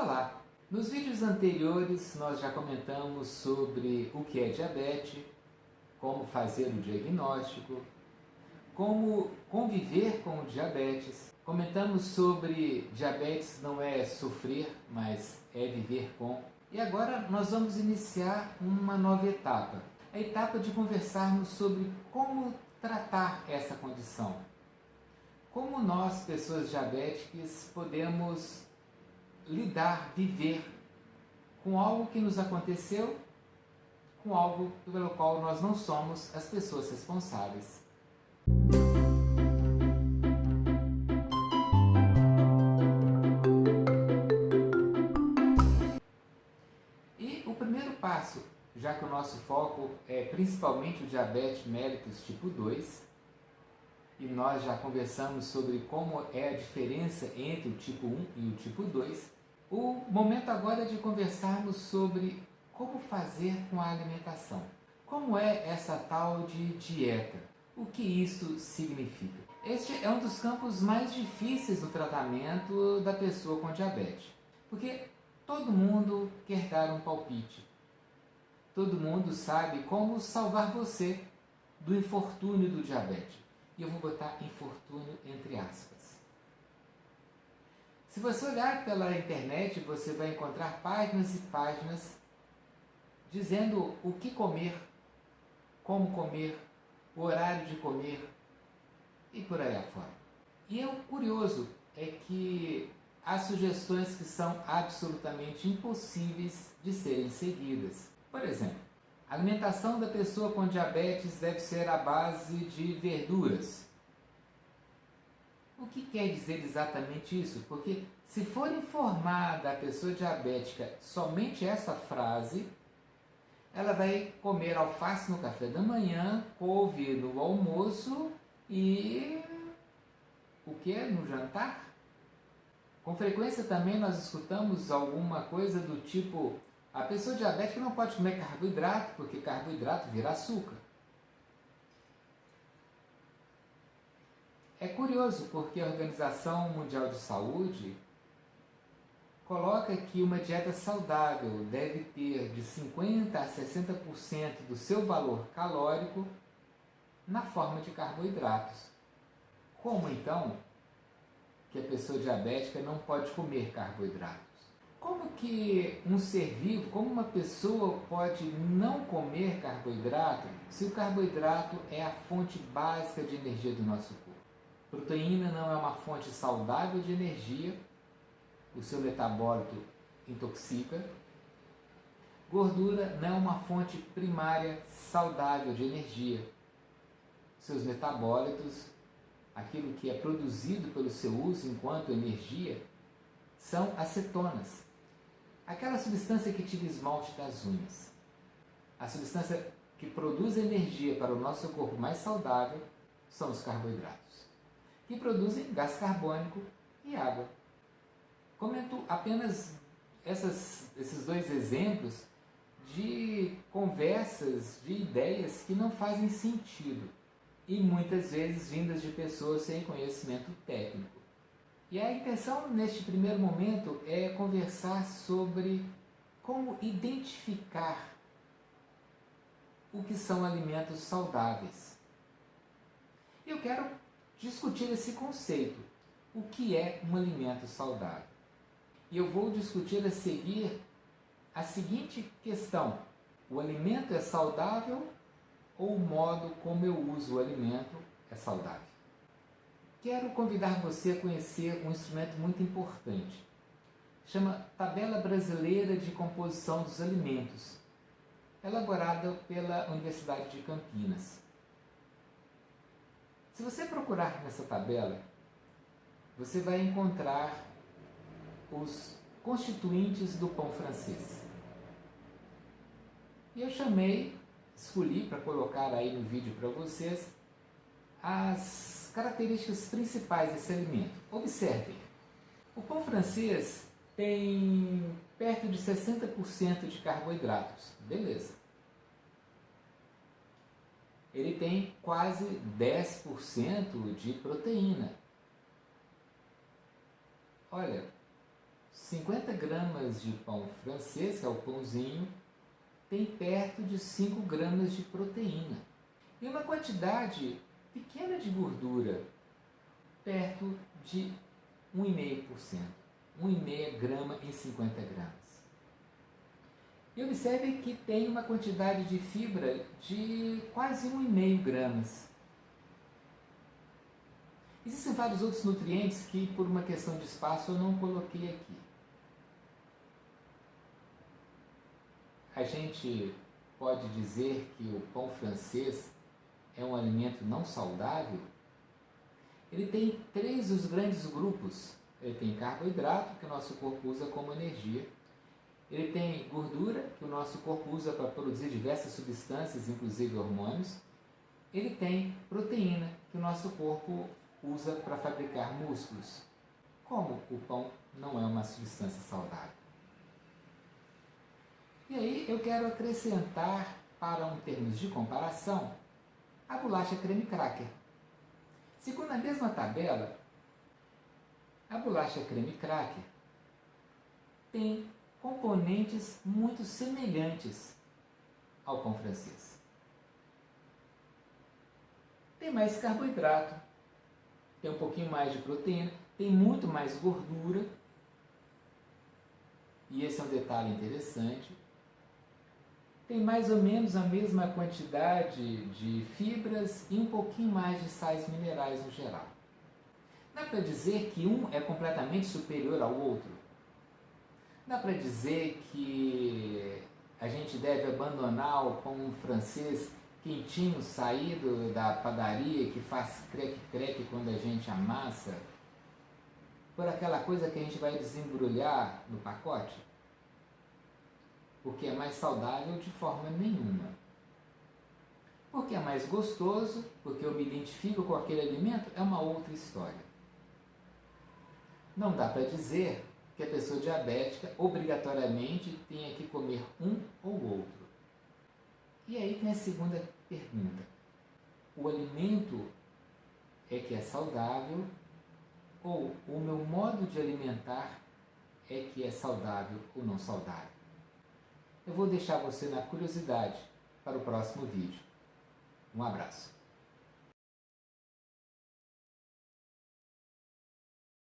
Olá! Nos vídeos anteriores nós já comentamos sobre o que é diabetes, como fazer o diagnóstico, como conviver com o diabetes. Comentamos sobre diabetes não é sofrer, mas é viver com. E agora nós vamos iniciar uma nova etapa. A etapa de conversarmos sobre como tratar essa condição. Como nós, pessoas diabéticas, podemos lidar, viver com algo que nos aconteceu, com algo pelo qual nós não somos as pessoas responsáveis. E o primeiro passo, já que o nosso foco é principalmente o diabetes mellitus tipo 2, e nós já conversamos sobre como é a diferença entre o tipo 1 e o tipo 2, o momento agora é de conversarmos sobre como fazer com a alimentação. Como é essa tal de dieta? O que isso significa? Este é um dos campos mais difíceis do tratamento da pessoa com diabetes, porque todo mundo quer dar um palpite. Todo mundo sabe como salvar você do infortúnio do diabetes. E eu vou botar infortúnio entre aspas. Se você olhar pela internet, você vai encontrar páginas e páginas dizendo o que comer, como comer, o horário de comer e por aí afora. E o curioso é que há sugestões que são absolutamente impossíveis de serem seguidas. Por exemplo, a alimentação da pessoa com diabetes deve ser à base de verduras. O que quer dizer exatamente isso? Porque se for informada a pessoa diabética somente essa frase, ela vai comer alface no café da manhã, couve no almoço e o que no jantar? Com frequência também nós escutamos alguma coisa do tipo: a pessoa diabética não pode comer carboidrato, porque carboidrato vira açúcar. É curioso porque a Organização Mundial de Saúde coloca que uma dieta saudável deve ter de 50% a 60% do seu valor calórico na forma de carboidratos. Como então que a pessoa diabética não pode comer carboidratos? Como que um ser vivo, como uma pessoa pode não comer carboidrato se o carboidrato é a fonte básica de energia do nosso corpo? Proteína não é uma fonte saudável de energia, o seu metabólito intoxica. Gordura não é uma fonte primária saudável de energia. Seus metabólitos, aquilo que é produzido pelo seu uso enquanto energia, são acetonas. Aquela substância que tira esmalte das unhas. A substância que produz energia para o nosso corpo mais saudável são os carboidratos, que produzem gás carbônico e água. Comento apenas esses dois exemplos de conversas, de ideias que não fazem sentido e muitas vezes vindas de pessoas sem conhecimento técnico. E a intenção neste primeiro momento é conversar sobre como identificar o que são alimentos saudáveis. Eu quero discutir esse conceito, o que é um alimento saudável. E eu vou discutir a seguir a seguinte questão: o alimento é saudável ou o modo como eu uso o alimento é saudável? Quero convidar você a conhecer um instrumento muito importante. Chama Tabela Brasileira de Composição dos Alimentos, elaborada pela Universidade de Campinas. Se você procurar nessa tabela, você vai encontrar os constituintes do pão francês. E eu escolhi para colocar aí no vídeo para vocês as características principais desse alimento. Observem, o pão francês tem perto de 60% de carboidratos, beleza. Ele tem quase 10% de proteína. Olha, 50 gramas de pão francês, que é o pãozinho, tem perto de 5 gramas de proteína. E uma quantidade pequena de gordura, perto de 1,5%. 1,5 grama em 50 gramas. E observe que tem uma quantidade de fibra de quase 1,5 gramas. Existem vários outros nutrientes que, por uma questão de espaço, eu não coloquei aqui. A gente pode dizer que o pão francês é um alimento não saudável? Ele tem 3 dos grandes grupos. Ele tem carboidrato, que o nosso corpo usa como energia. Ele tem gordura, que o nosso corpo usa para produzir diversas substâncias, inclusive hormônios. Ele tem proteína, que o nosso corpo usa para fabricar músculos. Como o pão não é uma substância saudável. E aí eu quero acrescentar, para um termos de comparação, a bolacha creme cracker. Segundo a mesma tabela, a bolacha creme cracker tem componentes muito semelhantes ao pão francês. Tem mais carboidrato, tem um pouquinho mais de proteína, tem muito mais gordura, e esse é um detalhe interessante. Tem mais ou menos a mesma quantidade de fibras e um pouquinho mais de sais minerais no geral. Dá para dizer que um é completamente superior ao outro? Dá para dizer que a gente deve abandonar o pão francês quentinho, saído da padaria, que faz creque-creque quando a gente amassa, por aquela coisa que a gente vai desembrulhar no pacote? Porque é mais saudável de forma nenhuma. Porque é mais gostoso, porque eu me identifico com aquele alimento, é uma outra história. Não dá para dizer que a pessoa diabética obrigatoriamente tenha que comer um ou outro. E aí tem a segunda pergunta. O alimento é que é saudável ou o meu modo de alimentar é que é saudável ou não saudável? Eu vou deixar você na curiosidade para o próximo vídeo. Um abraço.